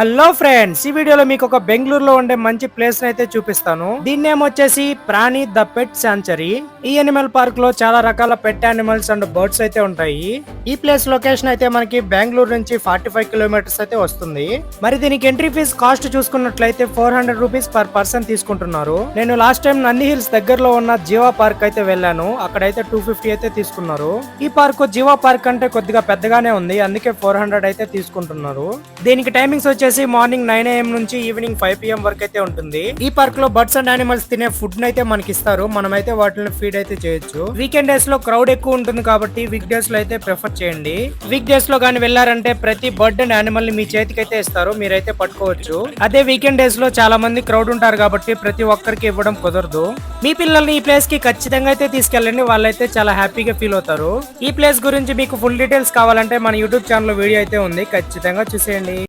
Hello friends, ఈ వీడియోలో మీకు ఒక బెంగళూరులో ఉండే మంచి ప్లేస్ అయితే చూపిస్తాను. దీని నేమ్ వచ్చేసి ప్రాణి ద పెట్ శాంచరీ. ఈ అనిమల్ పార్క్ లో చాలా రకాల పెట్ యానిమల్స్ అండ్ బర్డ్స్ అయితే ఉంటాయి. ఈ ప్లేస్ లొకేషన్ అయితే మనకి బెంగళూరు నుంచి 45 కిలోమీటర్స్ అయితే వస్తుంది. మరి దీనికి ఎంట్రీ ఫీజ్ కాస్ట్ చూసుకున్నట్లయితే 400 రూపీస్ పర్ పర్సన్ తీసుకుంటున్నారు. నేను లాస్ట్ టైం నంది హిల్స్ దగ్గరలో ఉన్న జీవా పార్క్ అయితే వెళ్ళాను. అక్కడైతే 250 అయితే తీసుకున్నారు. ఈ పార్క్ జీవా పార్క్ అంటే కొద్దిగా పెద్దగానే ఉంది, అందుకే 400 అయితే తీసుకుంటున్నారు. దీనికి టైమింగ్స్ వచ్చేసి మార్నింగ్ 9 AM నుంచి ఈవినింగ్ 5 PM వరకు అయితే ఉంటుంది. ఈ పార్క్ లో బర్డ్స్ అండ్ యానిమల్స్ తినే ఫుడ్ అయితే మనకి ఇస్తారు. మనమైతే వాటిని ఫీడ్ అయితే చేయొచ్చు. వీకెండ్ డేస్ లో క్రౌడ్ ఎక్కువ ఉంటుంది కాబట్టి వీక్ డేస్ లో అయితే ప్రిఫర్ చేయండి. వీక్ డేస్ లో కానీ వెళ్ళారంటే ప్రతి బర్డ్ అండ్ యానిమల్ ని మీ చేతికి అయితే ఇస్తారు, మీరైతే పట్టుకోవచ్చు. అదే వీకెండ్ డేస్ లో చాలా మంది క్రౌడ్ ఉంటారు కాబట్టి ప్రతి ఒక్కరికి ఇవ్వడం కుదరదు. మీ పిల్లల్ని ఈ ప్లేస్ కి ఖచ్చితంగా అయితే తీసుకెళ్ళండి, వాళ్ళైతే చాలా హ్యాపీగా ఫీల్ అవుతారు. ఈ ప్లేస్ గురించి మీకు ఫుల్ డీటెయిల్స్ కావాలంటే మన యూట్యూబ్ ఛానల్ వీడియో అయితే ఉంది, ఖచ్చితంగా చూసేయండి.